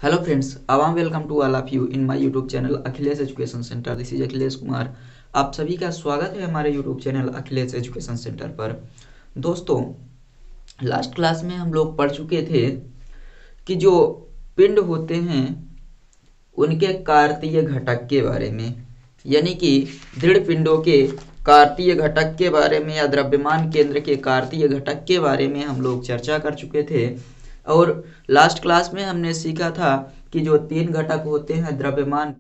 Hello friends, a warm welcome to all of you in my YouTube channel Akhilesh education centre. This is Akhilesh Kumar. आप सभी का स्वागत है हमारे YouTube channel Akhilesh education centre पर। दोस्तों, लास्ट क्लास में हम लोग पढ़ चुके थे कि जो पिंड होते हैं उनके कार्तीय घटक के बारे में, यानी कि दृढ़ पिंडों के कार्तीय घटक के बारे में या द्रव्यमान केंद्र के कार्तीय घटक के बारे में हम लोग चर्चा कर चुके थे। और लास्ट क्लास में हमने सीखा था कि जो तीन घटक होते हैं द्रव्यमान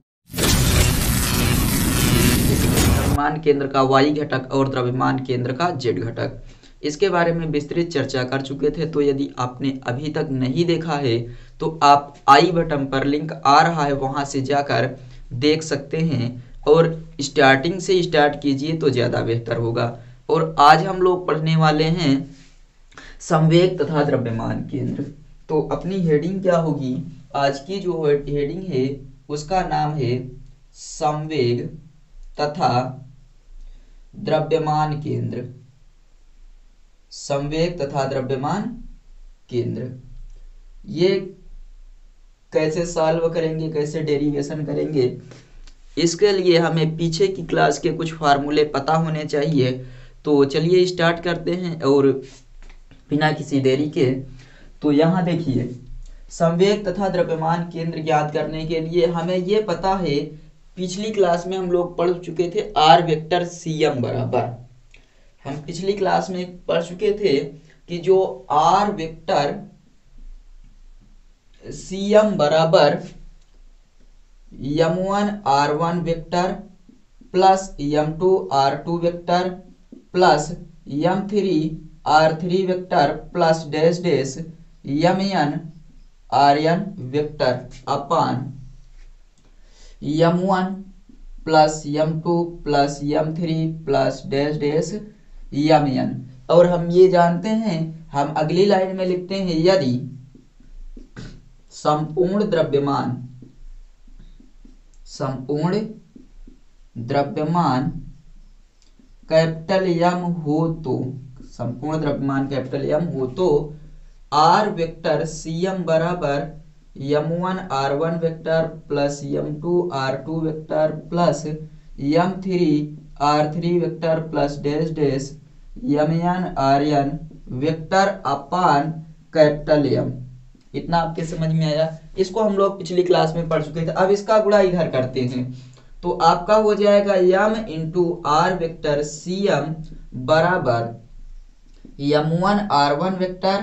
केंद्र का वाई घटक और द्रव्यमान केंद्र का जेड घटक, इसके बारे में विस्तृत चर्चा कर चुके थे। तो यदि आपने अभी तक नहीं देखा है तो आप आई बटन पर लिंक आ रहा है, वहां से जाकर देख सकते हैं और स्टार्टिंग से स्टार्ट कीजिए तो ज़्यादा बेहतर होगा। और आज हम लोग पढ़ने वाले हैं संवेग तथा द्रव्यमान केंद्र। तो अपनी हेडिंग क्या होगी? आज की जो हेडिंग है उसका नाम है संवेग तथा द्रव्यमान केंद्र। संवेग तथा द्रव्यमान केंद्र, ये कैसे सॉल्व करेंगे, कैसे डेरिवेशन करेंगे, इसके लिए हमें पीछे की क्लास के कुछ फार्मूले पता होने चाहिए। तो चलिए स्टार्ट करते हैं और बिना किसी देरी के। तो यहाँ देखिए, संवेग तथा द्रव्यमान केंद्र ज्ञात करने के लिए हमें ये पता है, पिछली क्लास में हम लोग पढ़ चुके थे आर वेक्टर सी एम बराबर, हम पिछली क्लास में पढ़ चुके थे कि जो आर वेक्टर सी एम बराबर m1 r1 vector plus m2 r2 vector plus m3 r3 vector plus dash dash mn rn vector upon m1 plus m2 plus m3 plus dash dash mn। और हम ये जानते हैं, हम अगली line में लिखते हैं, यदि संपूर्ण द्रव्यमान कैपिटल एम हो तो, संपूर्ण द्रव्यमान कैपिटल एम हो तो आर वेक्टर सी एम बराबर m1 r1 vector plus m2 r2 vector plus m3 r3 vector plus dash dash mn rn vector upon capital M. इतना आपके समझ में आया? इसको हम लोग पिछली क्लास में पढ़ चुके थे। अब इसका गुणा इधर करते हैं तो आपका हो जाएगा m into R vector C M बराबर m1 r1 vector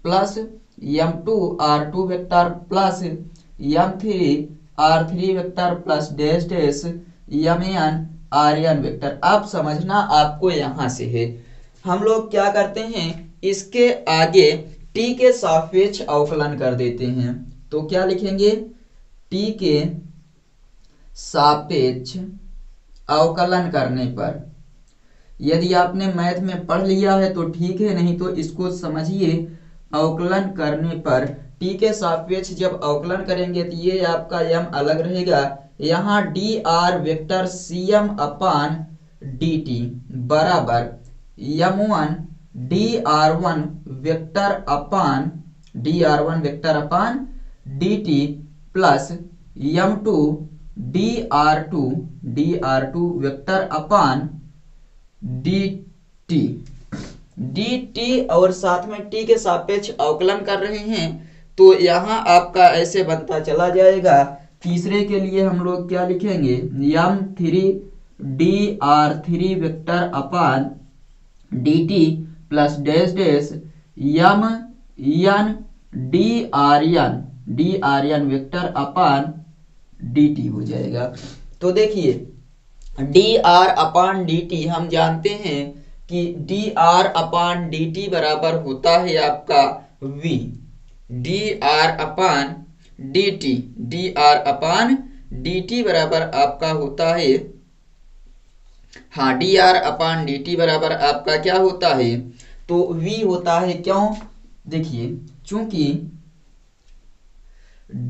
plus m2 r2 vector plus m3 r3 vector plus dash dash mn rn vector. अब समझना आपको यहां से है, हम लोग क्या करते हैं, इसके आगे t के सापेक्ष अवकलन कर देते हैं। तो क्या लिखेंगे? t के सापेक्ष अवकलन करने पर, यदि आपने मैथ में पढ़ लिया है तो ठीक है, नहीं तो इसको समझिए। अवकलन करने पर t के सापेक्ष जब अवकलन करेंगे तो ये आपका m अलग रहेगा, यहाँ dr vector cm upon dt बराबर m1 dr1 vector upon dt plus m2 dr2 vector upon dt और साथ में t के सापेक्ष अवकलन कर रहे हैं तो यहाँ आपका ऐसे बनता चला जाएगा। तीसरे के लिए हम लोग क्या लिखेंगे, m3 dr3 vector upon dt plus dash dash mn drn vector upon dt हो जाएगा। तो देखिए, dr अपान dt हम जानते हैं कि dr अपान dt बराबर होता है आपका v, dr अपान dt बराबर आपका होता है, हाँ, dr अपान dt बराबर आपका क्या होता है, तो v होता है। क्यों? देखिए, चूंकि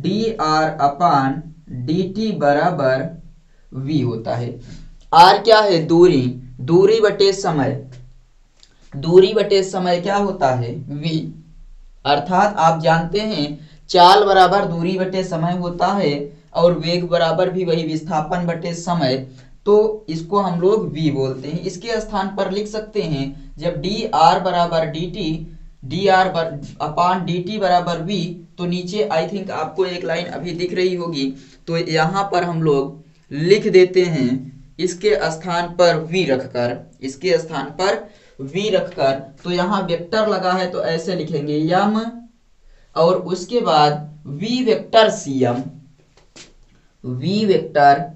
dr अपान dt बराबर v होता है। r क्या है? दूरी बटे समय क्या होता है? v। अर्थात आप जानते हैं चाल बराबर दूरी बटे समय होता है और वेग बराबर भी वही विस्थापन बटे समय, तो इसको हम लोग v बोलते हैं। इसके स्थान पर लिख सकते हैं जब डी आर बराबर D T, D R upon D T बराबर v, तो नीचे आई थिंक आपको एक लाइन अभी दिख रही होगी, तो यहाँ पर हम लोग लिख देते हैं इसके स्थान पर v रखकर, इसके स्थान पर v रखकर, तो यहाँ वेक्टर लगा है तो ऐसे लिखेंगे यम और उसके बाद v vector CM, v vector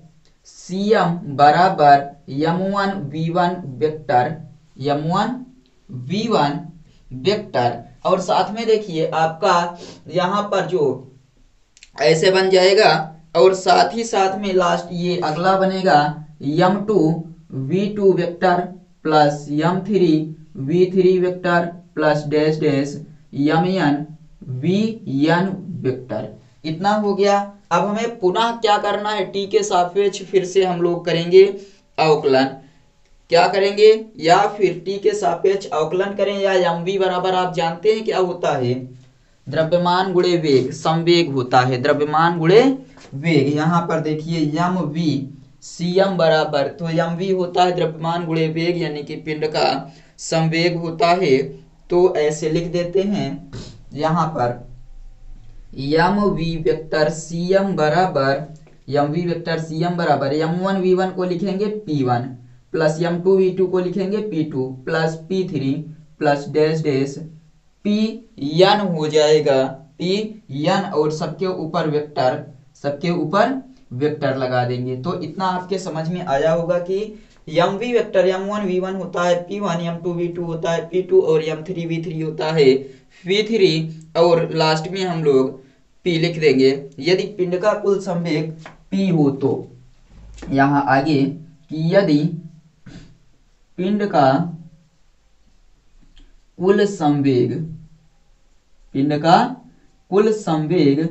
CM बराबर m1 v1 vector, m1 v1 vector, और साथ में देखिए आपका यहाँ पर जो ऐसे बन जाएगा और साथ ही साथ में लास्ट ये अगला बनेगा m2 v2 vector plus m3 v3 vector plus dash dash mn vn vector. इतना हो गया। अब हमें पुनः क्या करना है, t के सापेक्ष फिर से हम लोग करेंगे अवकलन। क्या करेंगे, या फिर t के सापेक्ष अवकलन करें, या mv बराबर आप जानते हैं क्या होता है, द्रव्यमान गुणे वेग, संवेग होता है, द्रव्यमान गुणे वेग। यहाँ पर देखिए mv cm बराबर, तो mv होता है द्रव्यमान गुणे वेग यानी कि पिंड का संवेग होता है। तो ऐसे लिख देते हैं यहाँ पर mv वेक्टर cm बराबर, mv वेक्टर cm बराबर m1 v1 को लिखेंगे p1 प्लस m2 v2 को लिखेंगे p2 plus p3 plus dash dash pn हो जाएगा, pn, और सबके ऊपर वेक्टर, सबके ऊपर वेक्टर लगा देंगे। तो इतना आपके समझ में आया होगा कि mv वेक्टर m1 v1 होता है p1, m2 v2 होता है p2 और m3 v3 होता है v3, और लास्ट में हम लोग p लिख देंगे। यदि पिंड का कुल संवेग p हो तो यहाँ आगे कि यदि पिंड का कुल संवेग, पिंड का कुल संवेग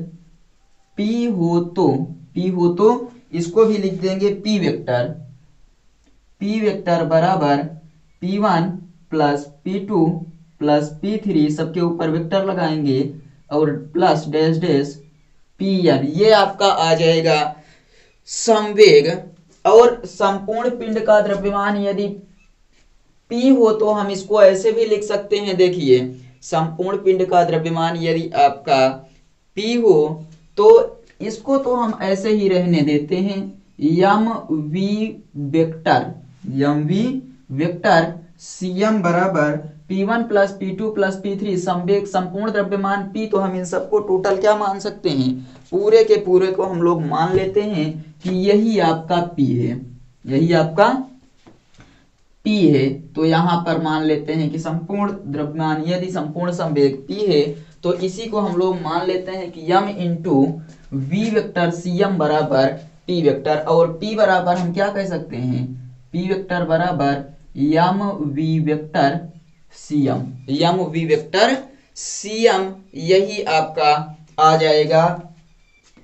p हो तो, p हो तो इसको भी लिख देंगे p वेक्टर, p वेक्टर बराबर p1 plus p2 plus p3, सबके ऊपर वेक्टर लगाएंगे और प्लस डैश डैश pn, ये आपका आ जाएगा संवेग। और संपूर्ण पिंड का द्रव्यमान यदि p हो तो हम इसको ऐसे भी लिख सकते हैं, देखिए संपूर्ण पिंड का द्रव्यमान यदि आपका p हो तो इसको तो हम ऐसे ही रहने देते हैं mv vector, mv vector cm बराबर p1 plus p2 plus p3, संवेग संपूर्ण द्रव्यमान p, तो हम इन सबको टोटल क्या मान सकते हैं, पूरे के पूरे को हम लोग मान लेते हैं कि यही आपका p है, यही आपका p है। तो यहाँ पर मान लेते हैं कि संपूर्ण द्रव्यमान यदि संपूर्ण संवेग p है तो इसी को हम लोग मान लेते हैं कि m into v vector cm बराबर p वेक्टर, और p बराबर हम क्या कह सकते हैं, p वेक्टर बराबर mv vector cm, mv vector cm, यही आपका आ जाएगा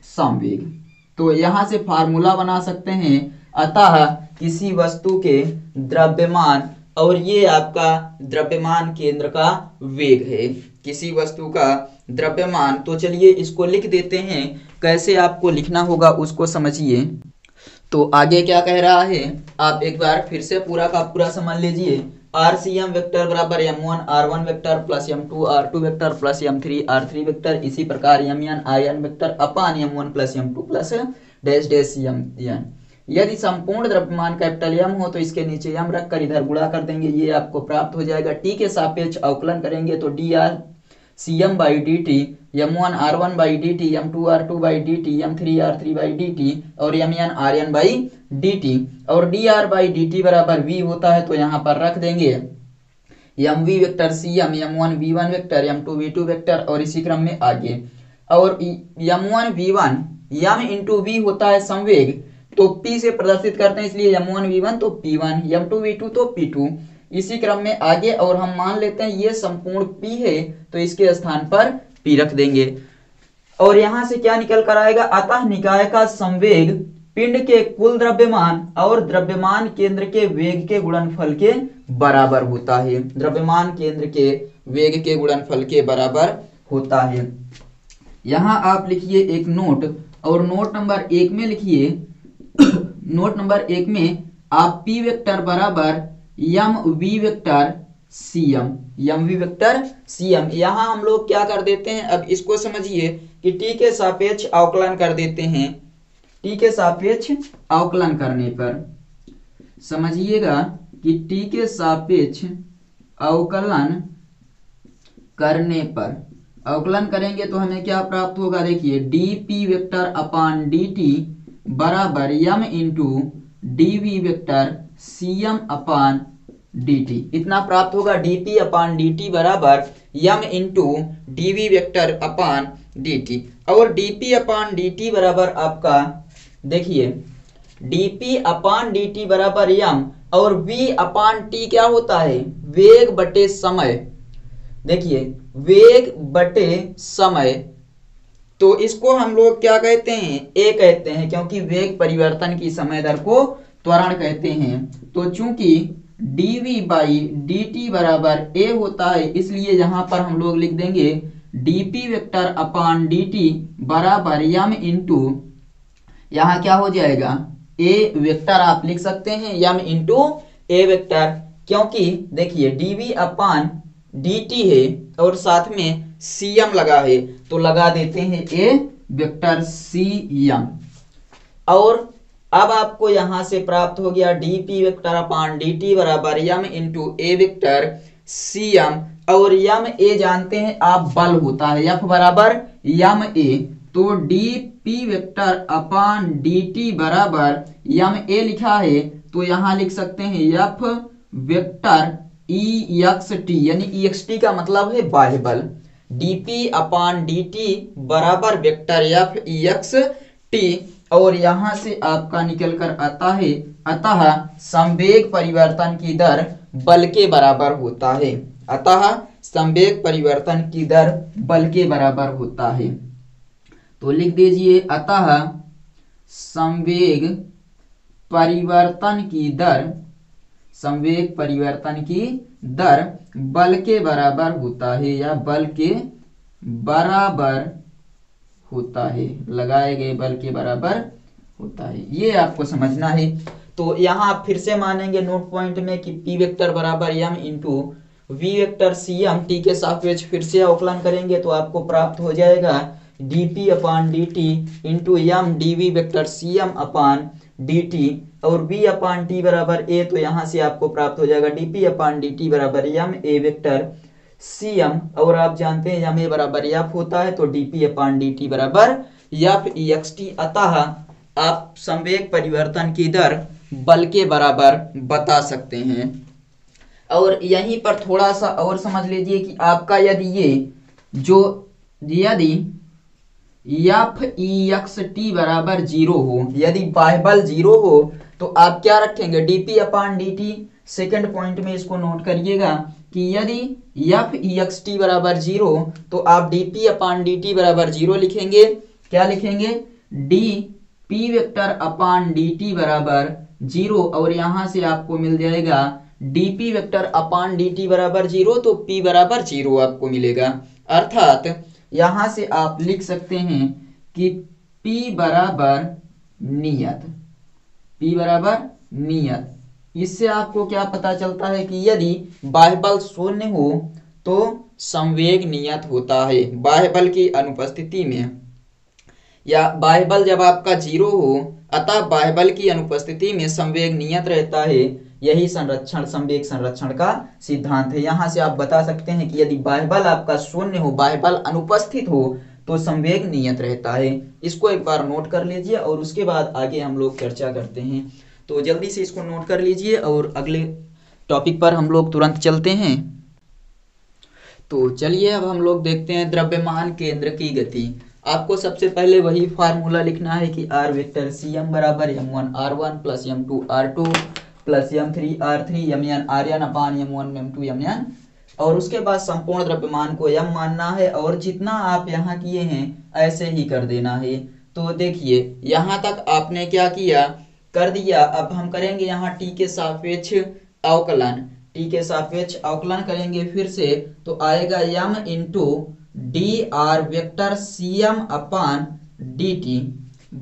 संवेग। तो यहाँ से फार्मूला बना सकते हैं, अतः किसी वस्तु के द्रव्यमान, और ये आपका द्रव्यमान केंद्र का वेग है, किसी वस्तु का द्रव्यमान। तो चलिए इसको लिख देते हैं, कैसे आपको लिखना होगा उसको समझिए। तो आगे क्या कह रहा है, आप एक बार फिर से पूरा का पूरा समझ लीजिए। RCM वेक्टर बराबर m1 r1 vector plus m2 r2 vector plus m3 r3 vector, इसी प्रकार mn in vector upon m1 plus m2 plus dash dash mn। यदि संपूर्ण द्रव्यमान कैपिटल M हो तो इसके नीचे m रख कर इधर गुणा कर देंगे, ये आपको प्राप्त हो जाएगा। t के सापेक्ष अवकलन करेंगे तो dr cm by dt, m1 r1 by dt, m2 r2 by dt, m3 r3 by dt और mn rn बाई dt, और dr बाई dt बराबर v होता है तो यहाँ पर रख देंगे mv vector cm, m1 v1 vector, m2 v2 vector, और इसी क्रम में आगे। और m1 v1 m into v होता है संवेग, तो p से प्रदर्शित करते हैं इसलिए m1 v1 तो p1, m2 v2 तो p2, इसी क्रम में आगे। और हम मान लेते हैं ये संपूर्ण p है तो इसके स्थान पर p रख देंगे। और यहां से क्या निकल कर आएगा, अतः निकाय का संवेग पिंड के कुल द्रव्यमान और द्रव्यमान केंद्र के वेग के गुणनफल के बराबर होता है, द्रव्यमान केंद्र के वेग के गुणनफल के बराबर होता है। यहाँ आप लिखिए एक नोट, और नोट नंबर 1 में लिखिए नोट नंबर 1 में आप पी वेक्टर बराबर M V vector C M, M V vector C M. यहाँ हम लोग क्या कर देते हैं, अब इसको समझिए कि टी के सापेक्ष अवकलन कर देते हैं। टी के सापेक्ष अवकलन करने पर समझिएगा कि टी के सापेक्ष अवकलन करने पर, अवकलन करेंगे तो हमें क्या प्राप्त होगा, देखिए D P vector upon D T बराबर M into D V vector C M upon D T, इतना प्राप्त होगा। D P upon D T बराबर M into D V vector upon D T, और D P upon D T बराबर आपका देखिए D P upon D T बराबर M, और वी अपान टी क्या होता है, वेग बटे समय। देखिए वेग बटे समय, तो इसको हम लोग क्या कहते हैं, ए कहते हैं, क्योंकि वेग परिवर्तन की समय दर को त्वरण कहते हैं। तो चूंकि dv बाई dt बराबर a होता है, इसलिए यहां पर हम लोग लिख देंगे dp वेक्टर अपान dt बराबर यम इंटू, यहां क्या हो जाएगा, a वेक्टर आप लिख सकते हैं यम इंटू a वेक्टर, क्योंकि देखिए dv अपान dt है और साथ में cm लगा है, तो लगा देते हैं a वेक्टर cm। और अब आपको यहां से प्राप्त हो गया dp वेक्टर अपान dt बराबर M into a vector cm, और यम a जानते हैं आप बल होता है, F बराबर यम a, तो dp वेक्टर अपान dt बराबर यम a लिखा है, तो यहां लिख सकते हैं F वेक्टर ext, यानी ext का मतलब है बाह्य बल। dp अपान dt बराबर वेक्टर F ext, और यहां से आपका निकल कर आता है, अतः संवेग परिवर्तन की दर बल के बराबर होता है, अतः संवेग परिवर्तन की दर बल के बराबर होता है। तो लिख दीजिए अतः संवेग परिवर्तन की दर, संवेग परिवर्तन की दर बल के बराबर होता है, या बल के बराबर होता है, लगाए गए बल के बराबर होता है, ये आपको समझना है। तो यहाँ आप फिर से मानेंगे नोट पॉइंट में कि p वेक्टर बराबर m into V vector C M, T के सापेक्ष फिर से अवकलन करेंगे तो आपको प्राप्त हो जाएगा dp upon dt into M D V vector C M upon dt, और v अपान t बराबर a, तो यहाँ से आपको प्राप्त हो जाएगा dp अपान dt बराबर यम a वेक्टर cm, और आप जानते हैं यम a बराबर f होता है, तो dp अपान dt बराबर f ext, अतः आप संवेग परिवर्तन की दर बल के बराबर बता सकते हैं। और यहीं पर थोड़ा सा और समझ लीजिए कि आपका यदि ये जो यदि एफ ext बराबर 0 हो, यदि बाह्य बल 0 हो, तो आप क्या रखेंगे, dp upon dt। Second point में इसको नोट करिएगा कि यदि एफ ext बराबर 0, तो आप dp अपान dt बराबर 0 लिखेंगे। क्या लिखेंगे, dp वेक्टर अपान dt बराबर 0, और यहां से आपको मिल जाएगा dp वेक्टर अपान dt बराबर 0, तो p बराबर 0 आपको मिलेगा। अर्थात यहां से आप लिख सकते हैं कि p बराबर नियत, p बराबर नियत। इससे आपको क्या पता चलता है कि यदि बाह्य बल शून्य हो तो संवेग नियत होता है, बाह्य बल की अनुपस्थिति में, या बाह्य बल जब आपका 0 हो, अतः बाह्य बल की अनुपस्थिति में संवेग नियत रहता है। यही संरक्षण, संवेग संरक्षण का सिद्धांत है। यहां से आप बता सकते हैं कि यदि बाह्य बल आपका शून्य हो, बाह्य बल अनुपस्थित हो, तो संवेग नियत रहता है। इसको एक बार नोट कर लीजिए और उसके बाद आगे हम लोग चर्चा करते हैं। तो जल्दी से इसको नोट कर लीजिए और अगले टॉपिक पर हम लोग तुरंत चलते हैं। तो चलिए अब हम लोग देखते हैं द्रव्यमान केंद्र की गति। आपको सबसे पहले वही फार्मूला लिखना है कि r वेक्टर cm बराबर m1 r1 plus m2 r2 plus m3 r3 mn rn अपान m1 m2 mn, और उसके बाद संपूर्ण द्रव्यमान को m मानना है, और जितना आप यहाँ किए हैं ऐसे ही कर देना है। तो देखिए यहाँ तक आपने क्या किया, कर दिया। अब हम करेंगे यहाँ t के सापेक्ष अवकलन, t के सापेक्ष अवकलन करेंगे फिर से, तो आएगा m into D R vector C M upon D T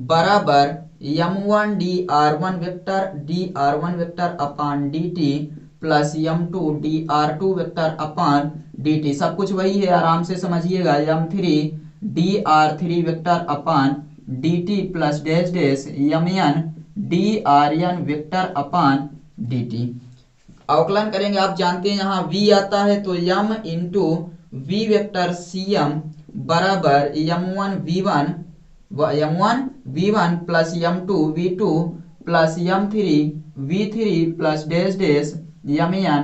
बराबर m1 D R one vector upon D T plus m2 D vector upon D T. सब कुछ वही है, आराम से समझिएगा। m3 D vector upon D T plus dash dash mn D vector upon D T. अवकलन करेंगे, आप जानते हैं यहाँ v आता है तो m into V vector C M बराबर m1 v1 plus m2 v2 plus m3 v3 plus dash dash mn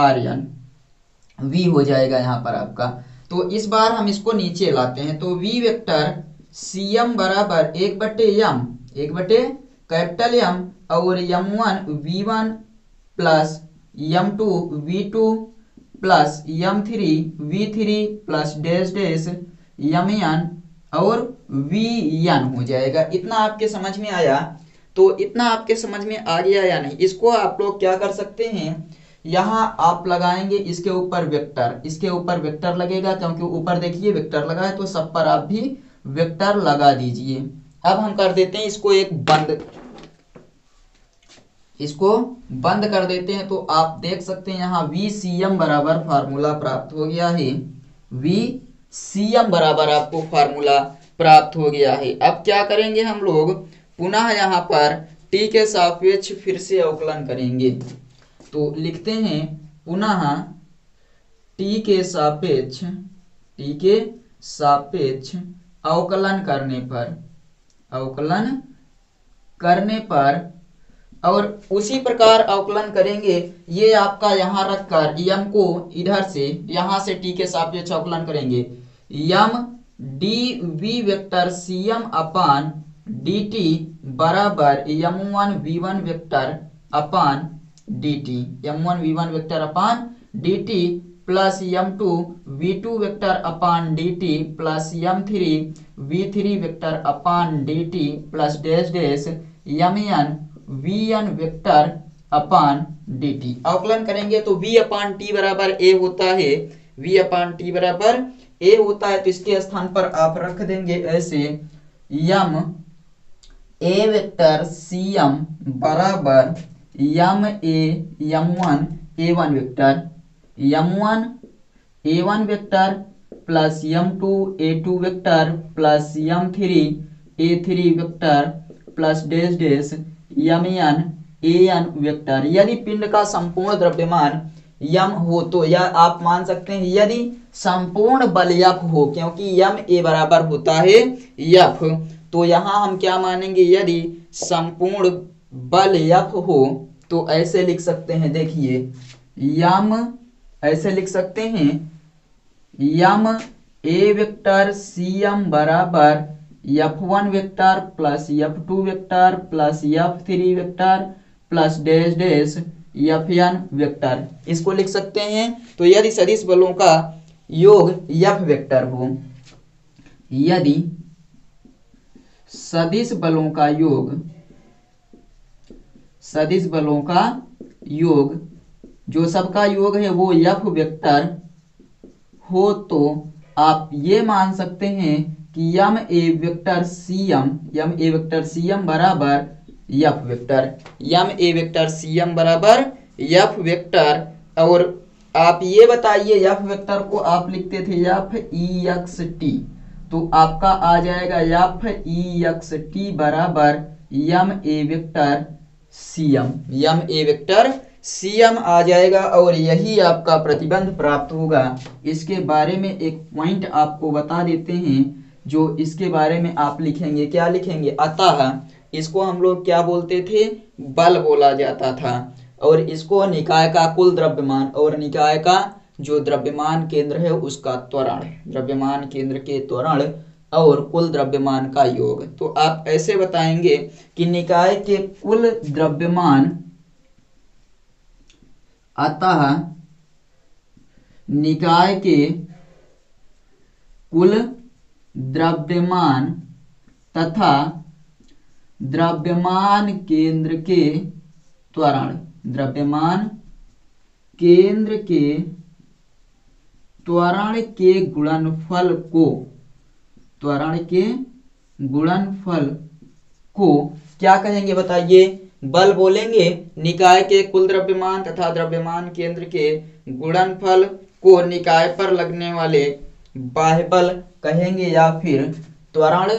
rn v हो जाएगा यहाँ पर आपका। तो इस बार हम इसको नीचे लाते हैं तो v वेक्टर सी एम बराबर 1/m कैपिटल M और m1 v1 plus m2 v2 plus m3 v3 plus dash dash mn और vn हो जाएगा। इतना आपके समझ में आया? तो इतना आपके समझ में आ गया या नहीं? इसको आप लोग क्या कर सकते हैं, यहाँ आप लगाएंगे इसके ऊपर वेक्टर लगेगा, क्योंकि ऊपर देखिए वेक्टर लगा है तो सब पर आप भी वेक्टर लगा दीजिए। अब हम कर देते हैं इसको बंद कर देते हैं। तो आप देख सकते हैं यहाँ VCM बराबर फार्मूला प्राप्त हो गया है, VCM बराबर आपको फार्मूला प्राप्त हो गया है। अब क्या करेंगे हम लोग, पुनः यहाँ पर t के सापेक्ष फिर से अवकलन करेंगे। तो लिखते हैं पुनः t के सापेक्ष अवकलन करने पर और उसी प्रकार अवकलन करेंगे। ये आपका यहाँ रखकर m को इधर से यहाँ से t के सापेक्ष अवकलन करेंगे। m D V vector C M upon D T बराबर m1 v1 vector upon D T plus m2 v2 vector upon D T plus m3 v3 vector upon D T plus dash dash mn vn vector upon D T. अवकलन करेंगे तो v upon T बराबर a होता है, तो इसके स्थान पर आप रख देंगे ऐसे m a vector C M बराबर m1 a1 vector plus m2 a2 vector plus m3 a3 vector plus dash dash mn an vector. यदि पिंड का संपूर्ण द्रव्यमान m हो तो, या आप मान सकते हैं यदि संपूर्ण बल F हो, क्योंकि m a बराबर होता है F, तो यहाँ हम क्या मानेंगे, यदि संपूर्ण बल F हो तो ऐसे लिख सकते हैं, देखिए ऐसे लिख सकते हैं m a vector C M बराबर f1 vector plus f2 vector plus f3 vector plus dash dash fn vector, इसको लिख सकते हैं। तो यदि सदिश बलों का योग f वेक्टर हो, यदि सदिश बलों का योग जो सबका योग है वो f वेक्टर हो, तो आप ये मान सकते हैं कि m a vector C M बराबर f वेक्टर। और आप ये बताइए f वेक्टर को आप लिखते थे f e x t, तो आपका आ जाएगा f e x t बराबर m a vector C M आ जाएगा, और यही आपका प्रतिबंध प्राप्त होगा। इसके बारे में एक पॉइंट आपको बता देते हैं, जो इसके बारे में आप लिखेंगे, क्या लिखेंगे, अतः इसको हम लोग क्या बोलते थे, बल बोला जाता था, और इसको निकाय का कुल द्रव्यमान और निकाय का जो द्रव्यमान केंद्र है उसका त्वरण, द्रव्यमान केंद्र के त्वरण और कुल द्रव्यमान का योग। तो आप ऐसे बताएंगे कि निकाय के कुल द्रव्यमान, अतः निकाय के कुल द्रव्यमान तथा द्रव्यमान केंद्र के त्वरण, त्वरण के गुणनफल को, त्वरण के गुणनफल को क्या कहेंगे बताइए? बल बोलेंगे। निकाय के कुल द्रव्यमान तथा द्रव्यमान केंद्र के गुणनफल को निकाय पर लगने वाले बाह्य बल कहेंगे, या फिर त्वरण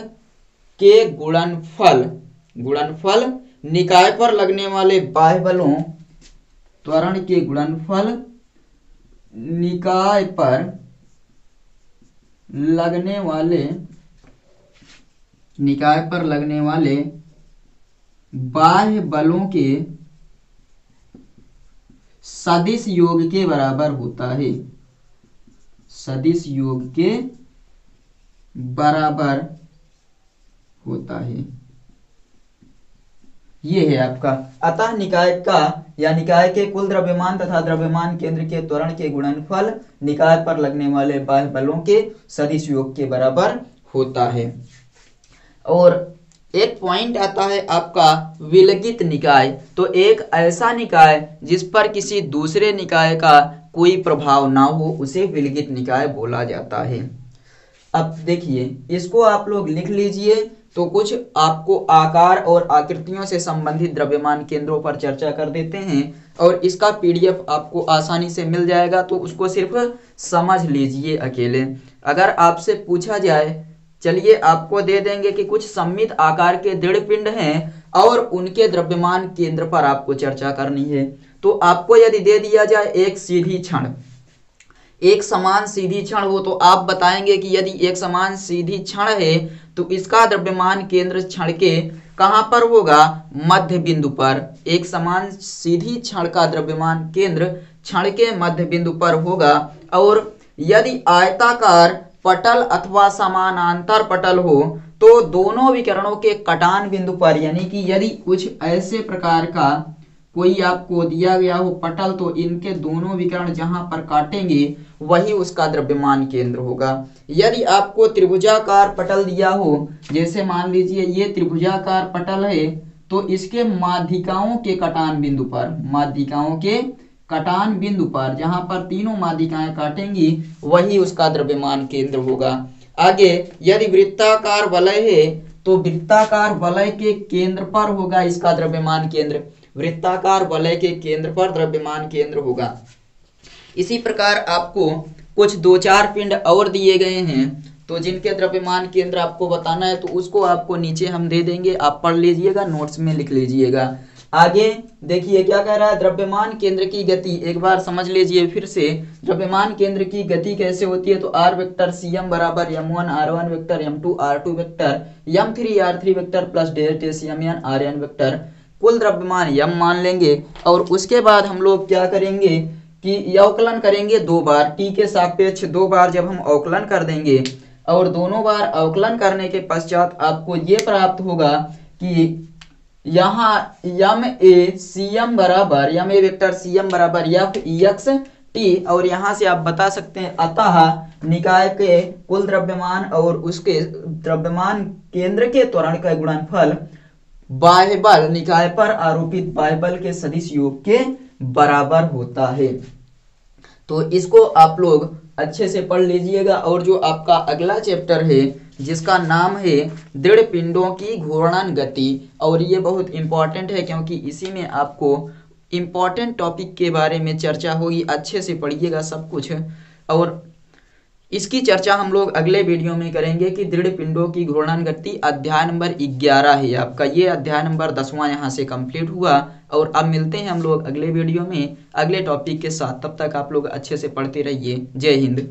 के गुणनफल, गुणनफल निकाय पर लगने वाले बाह्य बलों, त्वरण के गुणनफल निकाय पर लगने वाले, निकाय पर लगने वाले बाह्य बलों के सदिश योग के बराबर होता है, सदिश योग के बराबर होता है। ये है आपका। अतः निकाय का या निकाय के कुल द्रव्यमान तथा द्रव्यमान केंद्र के त्वरण के गुणनफल निकाय पर लगने वाले बाह्य बलों के सदिश योग के बराबर होता है। और एक पॉइंट आता है आपका विलगित निकाय। तो एक ऐसा निकाय जिस पर किसी दूसरे निकाय का कोई प्रभाव ना हो उसे विलगित निकाय बोला जाता है। अब देखिए इसको आप लोग लिख लीजिए। तो कुछ आपको आकार और आकृतियों से संबंधित द्रव्यमान केंद्रों पर चर्चा कर देते हैं और इसका पीडीएफ आपको आसानी से मिल जाएगा, तो उसको सिर्फ समझ लीजिए अकेले। अगर आपसे पूछा जाए, चलिए आपको दे देंगे कि कुछ सममित आकार के दृढ़ पिंड हैं और उनके द्रव्यमान केंद्र पर आपको चर्चा करनी है, तो आपको यदि दे दिया जाए एक सीधी छड़, एक समान सीधी छड़ हो, तो आप बताएंगे कि यदि एक समान सीधी छड़ है तो इसका द्रव्यमान केंद्र छड़ के कहां पर होगा? मध्य बिंदु पर। एक समान सीधी छड़ का द्रव्यमान केंद्र छड़ के मध्य बिंदु पर होगा। और यदि आयताकार पटल अथवा समानांतर पटल हो तो दोनों विकर्णों के कटान बिंदु पर, यानी कि यदि कुछ ऐसे प्रकार का कोई आपको दिया गया हो पटल, तो इनके दोनों विकर्ण जहां पर काटेंगे वही उसका द्रव्यमान केंद्र होगा। यदि आपको त्रिभुजाकार पटल दिया हो, जैसे मान लीजिए ये त्रिभुजाकार पटल है, तो इसके माध्यिकाओं के कटान बिंदु पर, माध्यिकाओं के कटान बिंदु पर जहां पर तीनों माध्यिकाएं काटेंगी वही उसका द्रव्यमान केंद्र होगा। आगे यदि वृत्ताकार वलय है तो वृत्ताकार वलय के केंद्र पर होगा इसका द्रव्यमान केंद्र, वृत्ताकार वलय के केंद्र पर द्रव्यमान केंद्र होगा। इसी प्रकार आपको कुछ 2-4 पिंड और दिए गए हैं, तो जिनके द्रव्यमान केंद्र आपको बताना है तो उसको आपको नीचे हम दे देंगे, आप पढ़ लीजिएगा, नोट्स में लिख लीजिएगा। आगे देखिए क्या कह रहा है, द्रव्यमान केंद्र की गति एक बार समझ लीजिए फिर से। द्रव्यमान केंद्र की गति कैसे होती है? तो r वेक्टर cm बराबर m1 r1 vector m2 r2 vector m3 r3 vector plus delta mn rn vector, कुल द्रव्यमान m मान लेंगे और उसके बाद हम लोग क्या करेंगे कि अवकलन करेंगे 2 बार, t के सापेक्ष 2 बार जब हम अवकलन कर देंगे और दोनों बार अवकलन करने के पश्चात आपको ये प्राप्त होगा कि यहाँ यम ए cm बराबर, यम ए वेक्टर cm बराबर f ex t, और यहाँ से आप बता सकते हैं अतः निकाय के कुल द्रव्यमान और उसके द्रव्यमान केंद्र के त्वरण का गुणनफल बाह्य बल, निकाय पर आरोपित बाह्य बल के सदिश योग के बराबर होता है। तो इसको आप लोग अच्छे से पढ़ लीजिएगा। और जो आपका अगला चैप्टर है जिसका नाम है दृढ़ पिंडों की घूर्णन गति, और ये बहुत इंपॉर्टेंट है क्योंकि इसी में आपको इंपॉर्टेंट टॉपिक के बारे में चर्चा होगी। अच्छे से पढ़िएगा सब कुछ, और इसकी चर्चा हम लोग अगले वीडियो में करेंगे कि दृढ़ पिंडों की घूर्णन गति अध्याय नंबर 11 है आपका। ये अध्याय नंबर 10वां यहाँ से कंप्लीट हुआ और अब मिलते हैं हम लोग अगले वीडियो में अगले टॉपिक के साथ। तब तक आप लोग अच्छे से पढ़ते रहिए। जय हिंद।